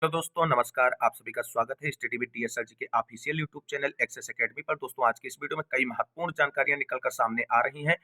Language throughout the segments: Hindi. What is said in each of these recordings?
तो दोस्तों नमस्कार, आप सभी का स्वागत है स्टडी विद टीएसआरजी के official YouTube channel Access Academy पर। दोस्तों आज की इस वीडियो में कई महत्वपूर्ण जानकारियां निकलकर सामने आ रही हैं,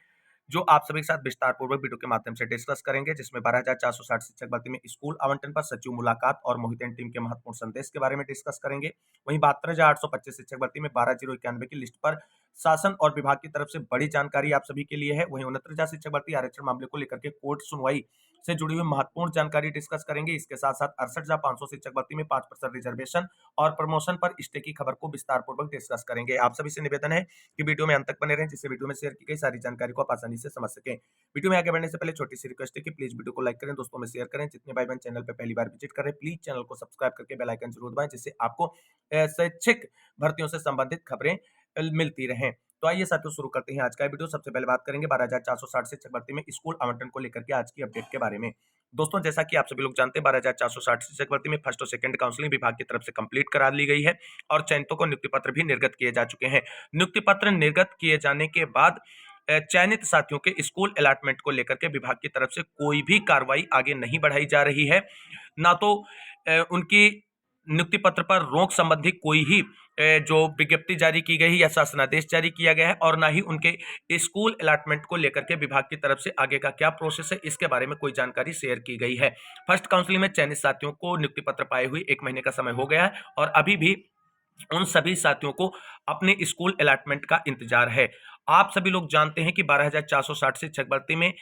जो आप सभी के साथ विस्तार पूर्वक वीडियो के माध्यम से डिस्कस करेंगे, जिसमें 12,460 शिक्षक भर्ती में स्कूल आवंटन पर सचिव मुलाकात और मोहितन टीम के महत्वपूर्ण संदेश के बारे में डिस्कस करेंगे। वहीं 72,825 शिक्षक भर्ती में 12,091 की लिस्ट पर शासन और विभाग की तरफ से बड़ी जानकारी आप सभी के लिए है। वहीं 69,000 शिक्षक भर्ती आरक्षण मामले को लेकर के कोर्ट सुनवाई से जुड़ी हुई महत्वपूर्ण जानकारी डिस्कस करेंगे। इसके साथ साथ 68,500 शिक्षक भर्ती में 5% रिजर्वेशन और प्रमोशन पर स्टे की खबर को विस्तार पूर्वक डिस्कस करेंगे। आप सभी से निवेदन है कि वीडियो में अंत तक बने रहें, जिससे वीडियो में शेयर की गई सारी जानकारी को आप आसानी से समझ सकें। वीडियो में आगे बढ़ने से पहले छोटी सी रिक्वेस्ट है कि प्लीज वीडियो को लाइक करें, दोस्तों में शेयर करें। जितने भाई बहन चैनल पर पहली बार विजिट करें, प्लीज चैनल को सब्सक्राइब करके बेल आइकन जरूर दबाएं, जिससे आपको शैक्षिक भर्तियों से संबंधित खबरें मिलती रहें। तो आइए साथियों शुरू करते हैं आज का वीडियो। सबसे पहले बात करेंगे 12,460 शिक्षक भर्ती में स्कूल आवंटन को लेकर के आज की अपडेट के बारे में। दोस्तों जैसा कि आप सभी लोग जानते हैं, 12,460 शिक्षक भर्ती में फर्स्ट और सेकंड काउंसलिंग विभाग की तरफ से कंप्लीट करा ली गई है और चयनितों को नियुक्ति पत्र भी निर्गत किए जा चुके हैं। नियुक्ति पत्र निर्गत किए जाने के बाद चयनित साथियों के स्कूल अलॉटमेंट को लेकर के विभाग की तरफ से कोई भी कार्रवाई आगे नहीं बढ़ाई जा रही है। ना तो उनकी नियुक्ति पत्र पर रोक संबंधी कोई ही जो विज्ञप्ति जारी की गई या शासनादेश जारी किया गया है, और ना ही उनके स्कूल अलॉटमेंट को लेकर के विभाग की तरफ से आगे का क्या प्रोसेस है, इसके बारे में कोई जानकारी शेयर की गई है। फर्स्ट काउंसलिंग में चयनित साथियों को नियुक्ति पत्र पाए हुए 1 महीने का समय हो गया है और अभी भी उन सभी साथियों को अपने स्कूल अलॉटमेंट का इंतजार है। आप सभी लोग जानते हैं कि 12,460 शिक्षक भर्ती में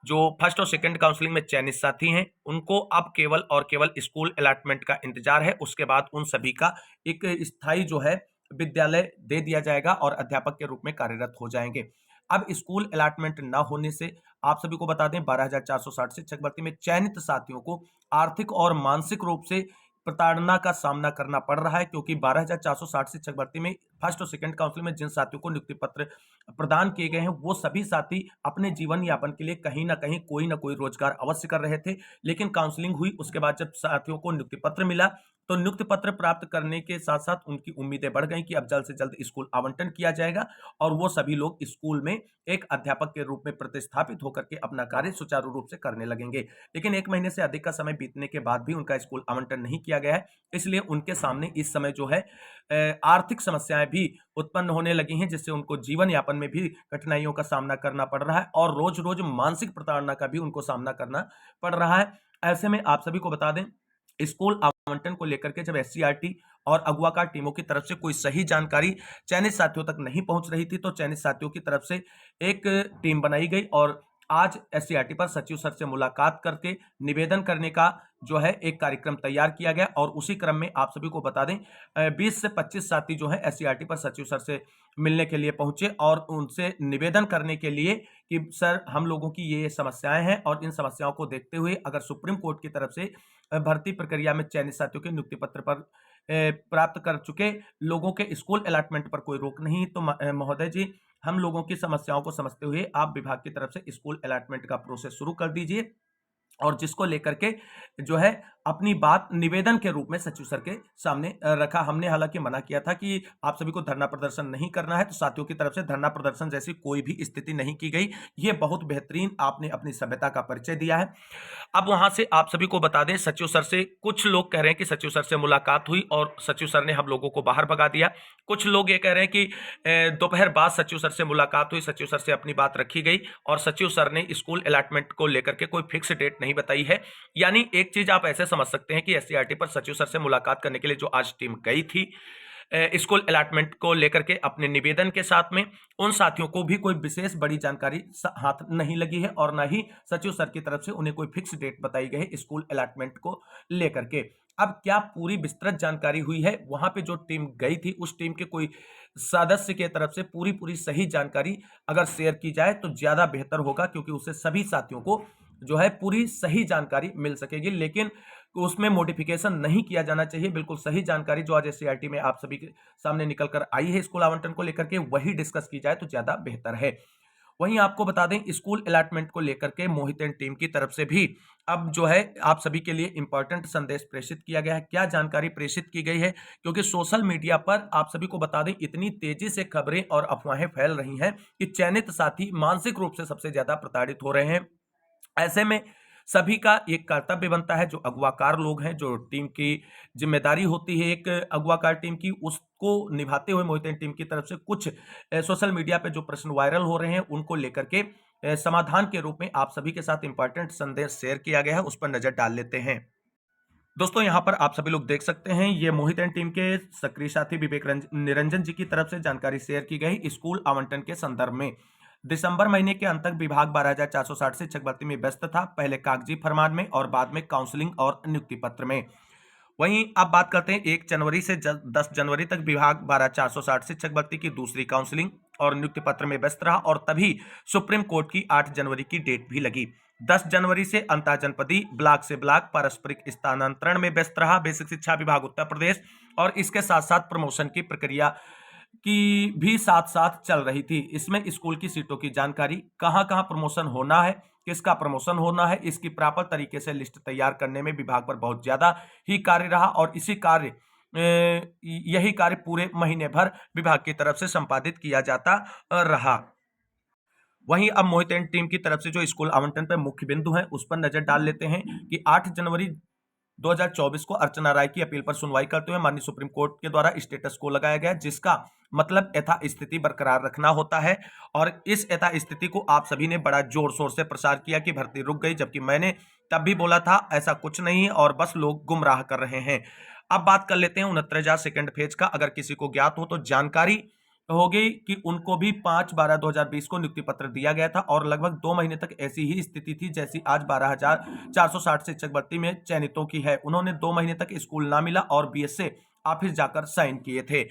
जो फर्स्ट और सेकंड काउंसलिंग में चयनित साथी हैं, उनको अब केवल और केवल स्कूल अलॉटमेंट का इंतजार है। उसके बाद उन सभी का एक स्थायी जो है विद्यालय दे दिया जाएगा और अध्यापक के रूप में कार्यरत हो जाएंगे। अब स्कूल अलॉटमेंट न होने से आप सभी को बता दें, 12,460 शिक्षक भर्ती में चयनित साथियों को आर्थिक और मानसिक रूप से प्रताड़ना का सामना करना पड़ रहा है, क्योंकि 12,460 शिक्षक भर्ती में फर्स्ट और सेकंड काउंसलिंग में जिन साथियों को नियुक्ति पत्र प्रदान किए गए हैं, वो सभी साथी अपने जीवन यापन के लिए कहीं ना कहीं कोई ना कोई रोजगार अवश्य कर रहे थे। लेकिन काउंसलिंग हुई, उसके बाद जब साथियों को नियुक्ति पत्र मिला, तो नियुक्ति पत्र प्राप्त करने के साथ साथ उनकी उम्मीदें बढ़ गई कि अब जल्द से जल्द स्कूल आवंटन किया जाएगा और वो सभी लोग स्कूल में एक अध्यापक के रूप में प्रतिस्थापित होकर के अपना कार्य सुचारू रूप से करने लगेंगे। लेकिन 1 महीने से अधिक का समय बीतने के बाद भी उनका स्कूल आवंटन नहीं किया गया है, इसलिए उनके सामने इस समय जो है आर्थिक समस्याएं भी उत्पन्न होने लगी हैं, जिससे उनको जीवन यापन में भी कठिनाइयों का सामना करना पड़ रहा है और रोज रोज मानसिक प्रताड़ना का भी उनको सामना करना पड़ रहा है। ऐसे में आप सभी को बता दें, स्कूल आवंटन को लेकर के जब एससीईआरटी और अगुवाकार टीमों की तरफ से कोई सही जानकारी चयनित साथियों तक नहीं पहुंच रही थी, तो चयनित साथियों की तरफ से एक टीम बनाई गई और आज एससीईआरटी पर सचिव सर से मुलाकात करके निवेदन करने का जो है एक कार्यक्रम तैयार किया गया। और उसी क्रम में आप सभी को बता दें, 20 से 25 साथी जो है एससीईआरटी पर सचिव सर से मिलने के लिए पहुंचे और उनसे निवेदन करने के लिए कि सर, हम लोगों की ये समस्याएं हैं और इन समस्याओं को देखते हुए अगर सुप्रीम कोर्ट की तरफ से भर्ती प्रक्रिया में चयनित साथियों के नियुक्ति पत्र पर प्राप्त कर चुके लोगों के स्कूल अलॉटमेंट पर कोई रोक नहीं, तो महोदय जी, हम लोगों की समस्याओं को समझते हुए आप विभाग की तरफ से स्कूल अलॉटमेंट का प्रोसेस शुरू कर दीजिए। और जिसको लेकर के जो है अपनी बात निवेदन के रूप में सचिव सर के सामने रखा। हमने हालांकि मना किया था कि आप सभी को धरना प्रदर्शन नहीं करना है, तो साथियों की तरफ से धरना प्रदर्शन जैसी कोई भी स्थिति नहीं की गई। ये बहुत बेहतरीन आपने अपनी सभ्यता का परिचय दिया है। अब वहां से आप सभी को बता दें, सचिव सर से कुछ लोग कह रहे हैं कि सचिव सर से मुलाकात हुई और सचिव सर ने हम लोगों को बाहर भगा दिया। कुछ लोग ये कह रहे हैं कि दोपहर बाद सचिव सर से मुलाकात हुई, सचिव सर से अपनी बात रखी गई और सचिव सर ने स्कूल अलॉटमेंट को लेकर के कोई फिक्स डेट नहीं बताई है। यानी एक चीज आप ऐसे समझ सकते हैं कि एससीईआरटी पर सचिव सर से मुलाकात करने के लिए जो आज टीम गई थी स्कूल अलॉटमेंट को लेकर के अपने निवेदन के साथ में, उन साथियों को भी कोई विशेष बड़ी जानकारी हाथ नहीं लगी है और ना ही सचिव सर की तरफ से उन्हें कोई फिक्स डेट बताई गई है स्कूल अलॉटमेंट को लेकर के। अब क्या पूरी विस्तृत जानकारी हुई है, वहां पे जो टीम गई थी उस टीम के कोई सदस्य के तरफ से पूरी पूरी सही जानकारी अगर शेयर की जाए तो ज्यादा बेहतर होगा, क्योंकि उससे सभी साथियों को जो है पूरी सही जानकारी मिल सकेगी। लेकिन उसमें मॉडिफिकेशन नहीं किया जाना चाहिए। बिल्कुल सही जानकारी जो आज एससीईआरटी में आप सभी के सामने निकल कर आई है स्कूल आवंटन को लेकर के, वही डिस्कस की जाए तो ज्यादा बेहतर है। वहीं आपको बता दें, स्कूल अलॉटमेंट को लेकर के मोहितन टीम की तरफ से भी अब जो है आप सभी के लिए इंपॉर्टेंट संदेश प्रेषित किया गया है। क्या जानकारी प्रेषित की गई है, क्योंकि सोशल मीडिया पर आप सभी को बता दें इतनी तेजी से खबरें और अफवाहें फैल रही हैं कि चयनित साथी मानसिक रूप से सबसे ज्यादा प्रताड़ित हो रहे हैं। ऐसे में सभी का एक कर्तव्य बनता है, जो अगवाकार लोग हैं, जो टीम की जिम्मेदारी होती है एक अगवाकार टीम की, उसको निभाते हुए मोहित एंड टीम की तरफ से कुछ सोशल मीडिया पे जो प्रश्न वायरल हो रहे हैं उनको लेकर के समाधान के रूप में आप सभी के साथ इंपॉर्टेंट संदेश शेयर किया गया है, उस पर नजर डाल लेते हैं। दोस्तों यहाँ पर आप सभी लोग देख सकते हैं, ये मोहित एंड टीम के सक्रिय साथी विवेक निरंजन जी की तरफ से जानकारी शेयर की गई स्कूल आवंटन के संदर्भ में। दिसंबर महीने के अंत तक विभाग 12,460 शिक्षक भर्ती में व्यस्त था, पहले कागजी फरमान में और बाद में काउंसलिंग और नियुक्ति पत्र में। वहीं अब बात करते हैं 1 जनवरी से 10 जनवरी तक विभाग 12,460 शिक्षक भर्ती की दूसरी काउंसलिंग और नियुक्ति पत्र में व्यस्त रहा और तभी सुप्रीम कोर्ट की 8 जनवरी की डेट भी लगी। 10 जनवरी से अंतरजनपदीय ब्लॉक से ब्लॉक पारस्परिक स्थानांतरण में व्यस्त रहा बेसिक शिक्षा विभाग उत्तर प्रदेश, और इसके साथ साथ प्रमोशन की प्रक्रिया की भी साथ साथ चल रही थी। इसमें स्कूल की सीटों की जानकारी, कहां कहां प्रमोशन होना है, किसका प्रमोशन होना है, इसकी प्रॉपर तरीके से लिस्ट तैयार करने में विभाग पर बहुत ज्यादा ही कार्य रहा और यही कार्य पूरे महीने भर विभाग की तरफ से संपादित किया जाता रहा। वहीं अब मोहित एंड टीम की तरफ से जो स्कूल आवंटन पर मुख्य बिंदु है उस पर नजर डाल लेते हैं कि 8 जनवरी 2024 को अर्चना राय की अपील पर सुनवाई करते हुए माननीय सुप्रीम कोर्ट के द्वारा स्टेटस को लगाया गया, जिसका मतलब यथास्थिति बरकरार रखना होता है। और इस यथास्थिति को आप सभी ने बड़ा जोर शोर से प्रसार किया कि भर्ती रुक गई, जबकि मैंने तब भी बोला था ऐसा कुछ नहीं है और बस लोग गुमराह कर रहे हैं। अब बात कर लेते हैं 69,000 सेकेंड फेज का। अगर किसी को ज्ञात हो तो जानकारी होगी कि उनको भी 5/12/2020 को नियुक्ति पत्र दिया गया था और लगभग 2 महीने तक ऐसी ही स्थिति थी जैसी आज 12,460 शिक्षक भर्ती में चयनितों की है। उन्होंने 2 महीने तक स्कूल ना मिला और बीएसए ऑफिस जाकर साइन किए थे।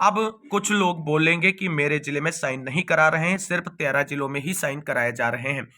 अब कुछ लोग बोलेंगे कि मेरे जिले में साइन नहीं करा रहे हैं, सिर्फ 13 जिलों में ही साइन कराए जा रहे हैं।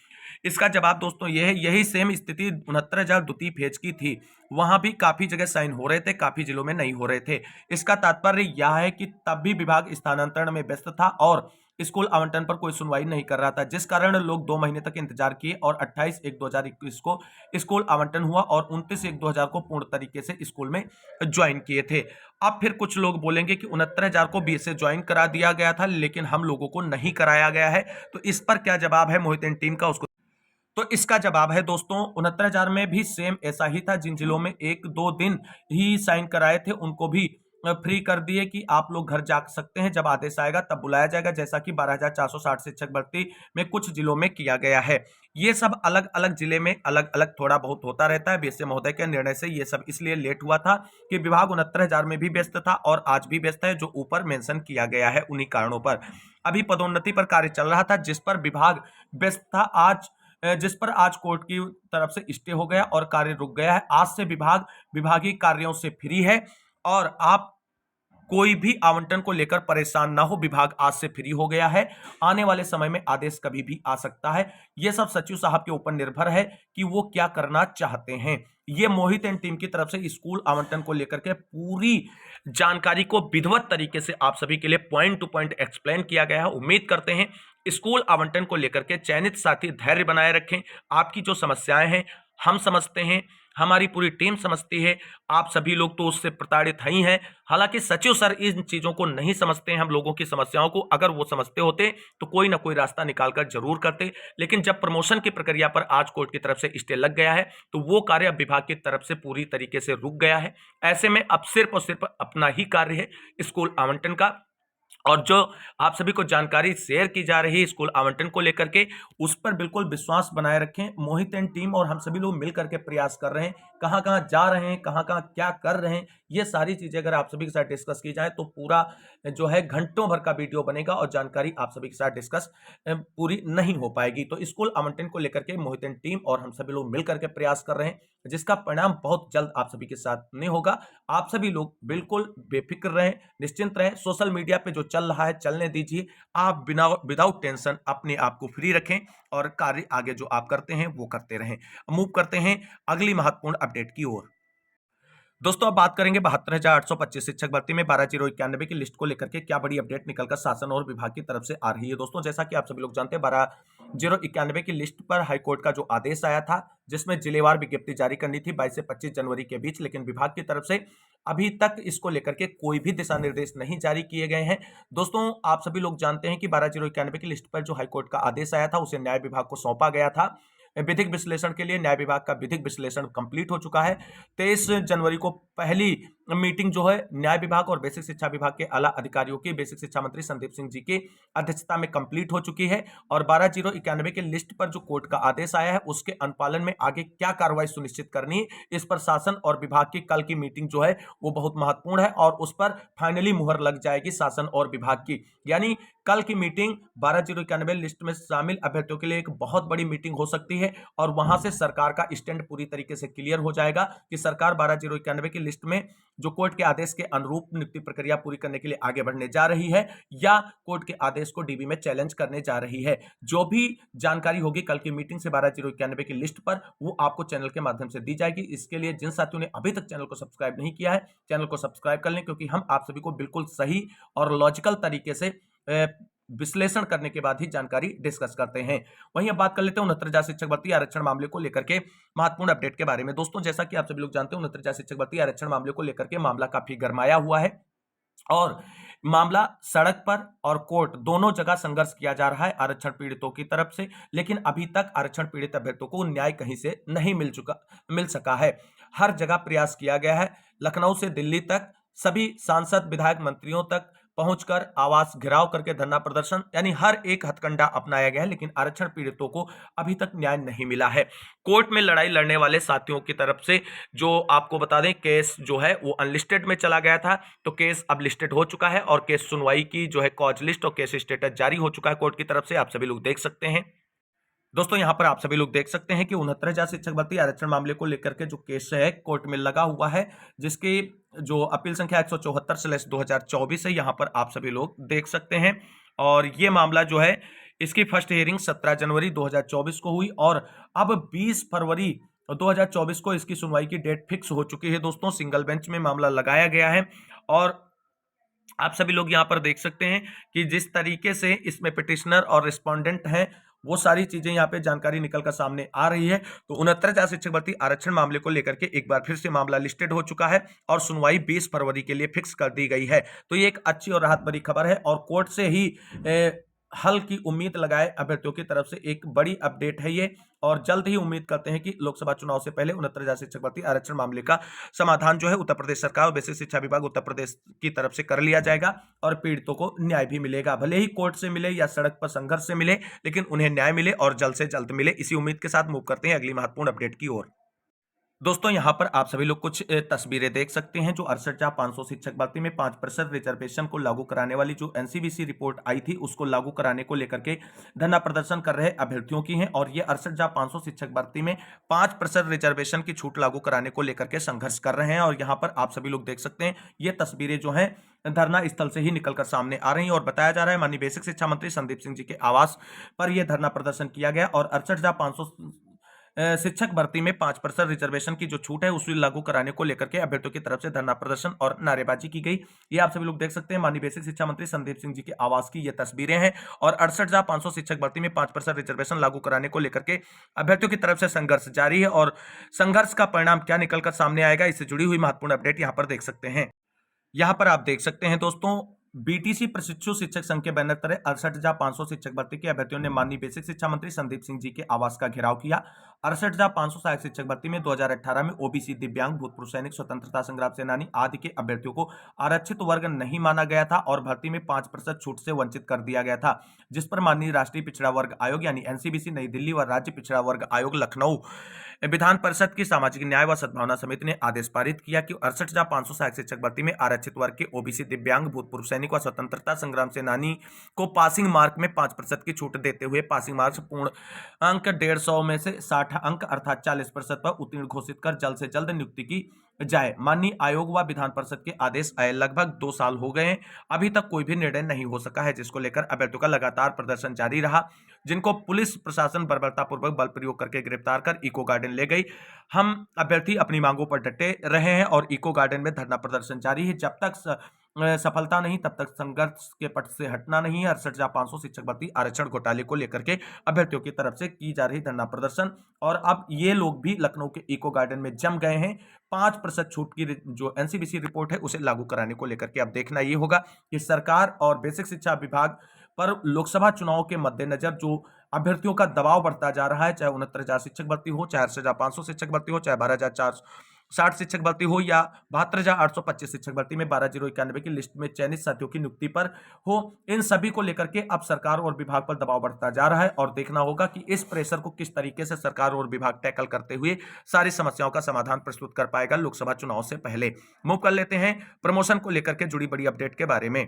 इसका जवाब दोस्तों यह है, यही सेम स्थिति 69,000 द्वितीय फेज की थी। वहां भी काफी जगह साइन हो रहे थे, काफी जिलों में नहीं हो रहे थे। इसका तात्पर्य यह है कि तब भी विभाग स्थानांतरण में व्यस्त था और स्कूल आवंटन पर कोई सुनवाई नहीं कर रहा था, जिस कारण लोग 2 महीने तक इंतजार किए और 28/1/2021 को स्कूल आवंटन हुआ और 29/1/2000 को पूर्ण तरीके से स्कूल में ज्वाइन किए थे। अब फिर कुछ लोग बोलेंगे कि 69,000 को बीएसए ज्वाइन करा दिया गया था लेकिन हम लोगों को नहीं कराया गया है, तो इस पर क्या जवाब है मोहित एंड टीम का, उसको तो इसका जवाब है दोस्तों 69,000 में भी सेम ऐसा ही था। जिन जिलों में 1-2 दिन ही साइन कराए थे उनको भी फ्री कर दिए कि आप लोग घर जा सकते हैं, जब आदेश आएगा तब बुलाया जाएगा, जैसा कि 12,460 शिक्षक भर्ती में कुछ जिलों में किया गया है। ये सब अलग अलग जिले में अलग अलग थोड़ा बहुत होता रहता है। बीएसए महोदय के निर्णय से ये सब इसलिए लेट हुआ था कि विभाग 69,000 में भी व्यस्त था और आज भी व्यस्त है, जो ऊपर मेंशन किया गया है उन्हीं कारणों पर। अभी पदोन्नति पर कार्य चल रहा था जिस पर विभाग व्यस्त था, जिस पर आज कोर्ट की तरफ से स्टे हो गया और कार्य रुक गया है। आज से विभाग विभागीय कार्यों से फ्री है और आप कोई भी आवंटन को लेकर परेशान ना हो, विभाग आज से फ्री हो गया है। आने वाले समय में आदेश कभी भी आ सकता है। यह सब सचिव साहब के ऊपर निर्भर है कि वो क्या करना चाहते हैं। ये मोहित एंड टीम की तरफ से स्कूल आवंटन को लेकर के पूरी जानकारी को विधिवत तरीके से आप सभी के लिए पॉइंट टू पॉइंट एक्सप्लेन किया गया है। उम्मीद करते हैं स्कूल आवंटन को लेकर के चयनित साथी धैर्य बनाए रखें। आपकी जो समस्याएं हैं हम समझते हैं, हमारी पूरी टीम समझती है, आप सभी लोग तो उससे प्रताड़ित ही हैं। हालांकि सचिव सर इन चीजों को नहीं समझते हैं, हम लोगों की समस्याओं को। अगर वो समझते होते तो कोई ना कोई रास्ता निकालकर जरूर करते, लेकिन जब प्रमोशन की प्रक्रिया पर आज कोर्ट की तरफ से स्टे लग गया है तो वो कार्य अब विभाग की तरफ से पूरी तरीके से रुक गया है। ऐसे में अब सिर्फ और सिर्फ अपना ही कार्य है स्कूल आवंटन का, और जो आप सभी को जानकारी शेयर की जा रही है स्कूल आवंटन को लेकर के, उस पर बिल्कुल विश्वास बनाए रखें। मोहित एंड टीम और हम सभी लोग मिलकर के प्रयास कर रहे हैं, कहां कहां जा रहे हैं, कहां कहां क्या कर रहे हैं, ये सारी चीजें अगर आप सभी के साथ डिस्कस की जाए तो पूरा जो है घंटों भर का वीडियो बनेगा और जानकारी आप सभी के साथ डिस्कस पूरी नहीं हो पाएगी। तो स्कूल आवंटन को लेकर के मोहित एंड टीम और हम सभी लोग मिलकर के प्रयास कर रहे हैं, जिसका परिणाम बहुत जल्द आप सभी के साथ नहीं होगा। आप सभी लोग बिल्कुल बेफिक्र रहें, निश्चिंत रहें। सोशल मीडिया पे जो चल रहा है चलने दीजिए। आप बिना विदाउट टेंशन अपने आप को फ्री रखें और कार्य आगे जो आप करते हैं वो करते रहें। मूव करते हैं अगली महत्वपूर्ण अपडेट की ओर। दोस्तों अब बात करेंगे 72,825 शिक्षक भर्ती में 12,091 की लिस्ट को लेकर के क्या बड़ी अपडेट निकलकर शासन और विभाग की तरफ से आ रही है। दोस्तों जैसा कि आप सभी लोग जानते हैं 12,091 की लिस्ट पर हाईकोर्ट का जो आदेश आया था, जिसमें जिलेवार विज्ञप्ति जारी करनी थी 22 से 25 जनवरी के बीच, लेकिन विभाग की तरफ से अभी तक इसको लेकर के कोई भी दिशा निर्देश नहीं जारी किए गए हैं। दोस्तों आप सभी लोग जानते हैं कि 12,091 की लिस्ट पर जो हाईकोर्ट का आदेश आया था उसे न्याय विभाग को सौंपा गया था। विधिक विश्लेषण के लिए न्याय विभाग का विधिक विश्लेषण कंप्लीट हो चुका है। 23 जनवरी को पहली मीटिंग जो है न्याय विभाग और बेसिक शिक्षा विभाग के आला अधिकारियों की बेसिक शिक्षा मंत्री संदीप सिंह जी की अध्यक्षता में कंप्लीट हो चुकी है और 12/091 के लिस्ट पर जो कोर्ट का आदेश आया है उसके अनुपालन में आगे क्या कार्रवाई सुनिश्चित करनी है, इस पर शासन और विभाग की कल की मीटिंग जो है वो बहुत महत्वपूर्ण है और उस पर फाइनली मुहर लग जाएगी शासन और विभाग की। यानी कल की मीटिंग 12/091 लिस्ट में शामिल अभ्यर्थियों के लिए एक बहुत बड़ी मीटिंग हो सकती है और वहां से सरकार का स्टैंड पूरी तरीके से क्लियर हो जाएगा कि सरकार 12/091 की लिस्ट में जो कोर्ट के आदेश के अनुरूप नियुक्ति प्रक्रिया पूरी करने के लिए आगे बढ़ने जा रही है या कोर्ट के आदेश को डीबी में चैलेंज करने जा रही है। जो भी जानकारी होगी कल की मीटिंग से 12/091 की लिस्ट पर वो आपको चैनल के माध्यम से दी जाएगी। इसके लिए जिन साथियों ने अभी तक चैनल को सब्सक्राइब नहीं किया है चैनल को सब्सक्राइब कर लें, क्योंकि हम आप सभी को बिल्कुल सही और लॉजिकल तरीके से विश्लेषण करने के बाद ही जानकारी डिस्कस करते हैं। वहीं अब बात कर लेते हैं 69,000 शिक्षक भर्ती आरक्षण मामले को लेकर के महत्वपूर्ण अपडेट के बारे में। दोस्तों जैसा कि आप सभी लोग जानते हैं 69,000 शिक्षक भर्ती आरक्षण मामले को लेकर के मामला काफी गरमाया हुआ है और मामला सड़क पर और कोर्ट दोनों जगह संघर्ष किया जा रहा है आरक्षण पीड़ितों की तरफ से, लेकिन अभी तक आरक्षण पीड़ित अभ्यर्थियों को न्याय कहीं से नहीं मिल सका है। हर जगह प्रयास किया गया है, लखनऊ से दिल्ली तक सभी सांसद विधायक मंत्रियों तक पहुंचकर आवास घेराव करके धरना प्रदर्शन, यानी हर एक हथकंडा अपनाया गया है, लेकिन आरक्षण पीड़ितों को अभी तक न्याय नहीं मिला है। कोर्ट में लड़ाई लड़ने वाले साथियों की तरफ से जो आपको बता दें केस जो है वो अनलिस्टेड में चला गया था, तो केस अब लिस्टेड हो चुका है और केस सुनवाई की जो है कॉज लिस्ट और केस स्टेटस जारी हो चुका है कोर्ट की तरफ से, आप सभी लोग देख सकते हैं। दोस्तों यहां पर आप सभी लोग देख सकते हैं कि 69,000 शिक्षक भर्ती आरक्षण मामले को लेकर के जो केस है कोर्ट में लगा हुआ है, जिसकी जो अपील संख्या 174/2024 है, यहां पर आप सभी लोग देख सकते हैं। और ये मामला जो है इसकी फर्स्ट हियरिंग 17 जनवरी 2024 को हुई और अब 20 फरवरी 2024 को इसकी सुनवाई की डेट फिक्स हो चुकी है। दोस्तों सिंगल बेंच में मामला लगाया गया है और आप सभी लोग यहां पर देख सकते हैं कि जिस तरीके से इसमें पिटिशनर और रिस्पोंडेंट हैं वो सारी चीजें यहाँ पे जानकारी निकलकर सामने आ रही है। तो 69,000 शिक्षक भर्ती आरक्षण मामले को लेकर के एक बार फिर से मामला लिस्टेड हो चुका है और सुनवाई 20 फरवरी के लिए फिक्स कर दी गई है। तो ये एक अच्छी और राहत भरी खबर है और कोर्ट से ही हल की उम्मीद लगाए अभ्यर्थियों की तरफ से एक बड़ी अपडेट है ये, और जल्द ही उम्मीद करते हैं कि लोकसभा चुनाव से पहले 69,000 शिक्षक भर्ती आरक्षण मामले का समाधान जो है उत्तर प्रदेश सरकार और बेसिक शिक्षा विभाग उत्तर प्रदेश की तरफ से कर लिया जाएगा और पीड़ितों को न्याय भी मिलेगा। भले ही कोर्ट से मिले या सड़क पर संघर्ष से मिले, लेकिन उन्हें न्याय मिले और जल्द से जल्द मिले। इसी उम्मीद के साथ मूव करते हैं अगली महत्वपूर्ण अपडेट की ओर। दोस्तों यहां पर आप सभी लोग कुछ तस्वीरें देख सकते हैं। जो 68,500 शिक्षक भर्ती में 5% रिजर्वेशन को लागू कराने वाली जो एनसीबीसी रिपोर्ट आई थी उसको लागू कराने को लेकर के धरना प्रदर्शन कर रहे अभ्यर्थियों की हैं और ये 68,500 शिक्षक भर्ती में 5% रिजर्वेशन की छूट लागू कराने को लेकर के संघर्ष कर रहे हैं। और यहाँ पर आप सभी लोग देख सकते हैं ये तस्वीरें जो हैं धरना स्थल से ही निकलकर सामने आ रही हैं और बताया जा रहा है माननीय बेसिक शिक्षा मंत्री संदीप सिंह जी के आवास पर यह धरना प्रदर्शन किया गया और 68,500 शिक्षक भर्ती में 5% रिजर्वेशन की जो छूट है उसे लागू कराने को लेकर के अभ्यर्थियों की तरफ से धरना प्रदर्शन और नारेबाजी की गई। ये आप सभी लोग देख सकते हैं माननीय बेसिक शिक्षा मंत्री संदीप सिंह जी के आवास की ये तस्वीरें हैं और 68,500 शिक्षक भर्ती में 5% रिजर्वेशन लागू कराने को लेकर के अभ्यर्थियों की तरफ से संघर्ष जारी है और संघर्ष का परिणाम क्या निकलकर सामने आएगा इससे जुड़ी हुई महत्वपूर्ण अपडेट यहाँ पर देख सकते हैं। यहां पर आप देख सकते हैं दोस्तों बीटीसी प्रशिक्षु शिक्षक संघ के बैनर तले 68,500 शिक्षक भर्ती के अभ्यर्थियों ने माननीय बेसिक शिक्षा मंत्री संदीप सिंह जी के आवास का घेराव किया। 68,500 सहायक शिक्षक भर्ती में 2018 में ओबीसी, दिव्यांग, भूतपूर्व सैनिक, स्वतंत्रता संग्राम सेनानी आदि के अभ्यर्थियों को आरक्षित वर्ग नहीं माना गया था और भर्ती में 5% छूट से वंचित कर दिया गया था, जिस पर माननीय राष्ट्रीय पिछड़ा वर्ग आयोग यानी एनसीबीसी नई दिल्ली व राज्य पिछड़ा वर्ग आयोग लखनऊ विधान परिषद की सामाजिक न्याय व सद्भावना समिति ने आदेश पारित किया कि 68,500 सहायक शिक्षक भर्ती में आरक्षित वर्ग के ओबीसी, दिव्यांग, भूतपूर्व सैनिक व स्वतंत्रता संग्राम सेनानी को पासिंग मार्क में 5% की छूट देते हुए पासिंग मार्क्स पूर्ण अंक 150 में से 60 अंक अर्थात 40% पर उत्तीर्ण घोषित कर जल्द से जल्द नियुक्ति की जाए। माननीय आयोग व विधान परिषद के आदेश आए लगभग 2 साल हो गए हैं, अभी तक कोई भी निर्णय नहीं हो सका है, जिसको लेकर अभ्यर्थियों का लगातार प्रदर्शन जारी रहा, जिनको पुलिस प्रशासन बर्बरतापूर्वक बल प्रयोग करके गिरफ्तार कर इको गार्डन ले गई। हम अभ्यर्थी अपनी मांगों पर डटे रहे हैं और इको गार्डन में धरना प्रदर्शन जारी है। जब तक सफलता नहीं तब तक संघर्ष के पट से हटना नहीं है। 68,500 शिक्षक भर्ती आरक्षण घोटाले को लेकर के अभ्यर्थियों की तरफ से की जा रही धरना प्रदर्शन और अब ये लोग भी लखनऊ के इको गार्डन में जम गए हैं। 5% छूट की जो एनसीबीसी रिपोर्ट है उसे लागू कराने को लेकर के अब देखना ये होगा कि सरकार और बेसिक शिक्षा विभाग पर लोकसभा चुनाव के मद्देनजर जो अभ्यर्थियों का दबाव बढ़ता जा रहा है, चाहे 69,000 शिक्षक भर्ती हो, चाहे 68,500 शिक्षक भर्ती हो, चाहे 12,460 शिक्षक भर्ती हो या 72,825 शिक्षक भर्ती में 12,091 की लिस्ट में चयनित साथियों की नियुक्ति पर हो, इन सभी को लेकर के अब सरकार और विभाग पर दबाव बढ़ता जा रहा है और देखना होगा कि इस प्रेशर को किस तरीके से सरकार और विभाग टैकल करते हुए सारी समस्याओं का समाधान प्रस्तुत कर पाएगा लोकसभा चुनाव से पहले। मूव कर लेते हैं प्रमोशन को लेकर के जुड़ी बड़ी अपडेट के बारे में।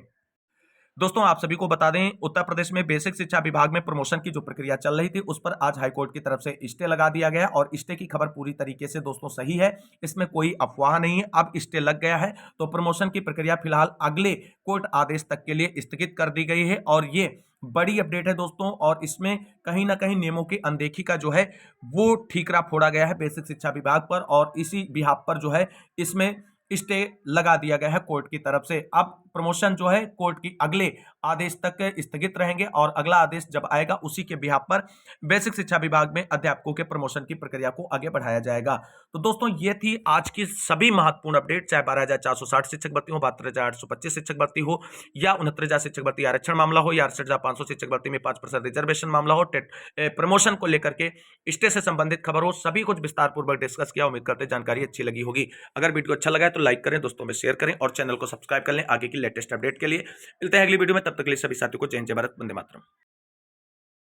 दोस्तों आप सभी को बता दें, उत्तर प्रदेश में बेसिक शिक्षा विभाग में प्रमोशन की जो प्रक्रिया चल रही थी उस पर आज हाईकोर्ट की तरफ से स्टे लगा दिया गया और स्टे की खबर पूरी तरीके से दोस्तों सही है, इसमें कोई अफवाह नहीं है। अब स्टे लग गया है तो प्रमोशन की प्रक्रिया फिलहाल अगले कोर्ट आदेश तक के लिए स्थगित कर दी गई है और ये बड़ी अपडेट है दोस्तों। और इसमें कहीं ना कहीं नियमों की अनदेखी का जो है वो ठीकरा फोड़ा गया है बेसिक शिक्षा विभाग पर और इसी बिहाफ पर जो है इसमें स्टे लगा दिया गया है कोर्ट की तरफ से। अब प्रमोशन जो है कोर्ट की अगले आदेश तक स्थगित रहेंगे और अगला आदेश जब आएगा उसी के बिहाफ पर बेसिक शिक्षा विभाग में अध्यापकों के प्रमोशन की प्रक्रिया को आगे बढ़ाया जाएगा। तो दोस्तों ये थी आज की सभी महत्वपूर्ण अपडेट, चाहे 12,460 शिक्षक भर्ती हो, 72,825 शिक्षक भर्ती हो या 69,000 शिक्षक भर्ती आरक्षण मामला हो या 68,500 शिक्षक भर्ती में 5% रिजर्वेशन मामला हो, प्रमोशन को लेकर के स्टे से संबंधित खबर हो, सभी कुछ विस्तार पूर्वक डिस्कस किया। उम्मीद करते जानकारी अच्छी लगी होगी। अगर वीडियो अच्छा लगा है तो लाइक करें, दोस्तों में शेयर करें और चैनल को सब्सक्राइब कर लें आगे की लेटेस्ट अपडेट के लिए। मिलते हैं अगली वीडियो में, तब तक के लिए सभी साथियों को जय हिंद, जय भारत, वंदे मातरम।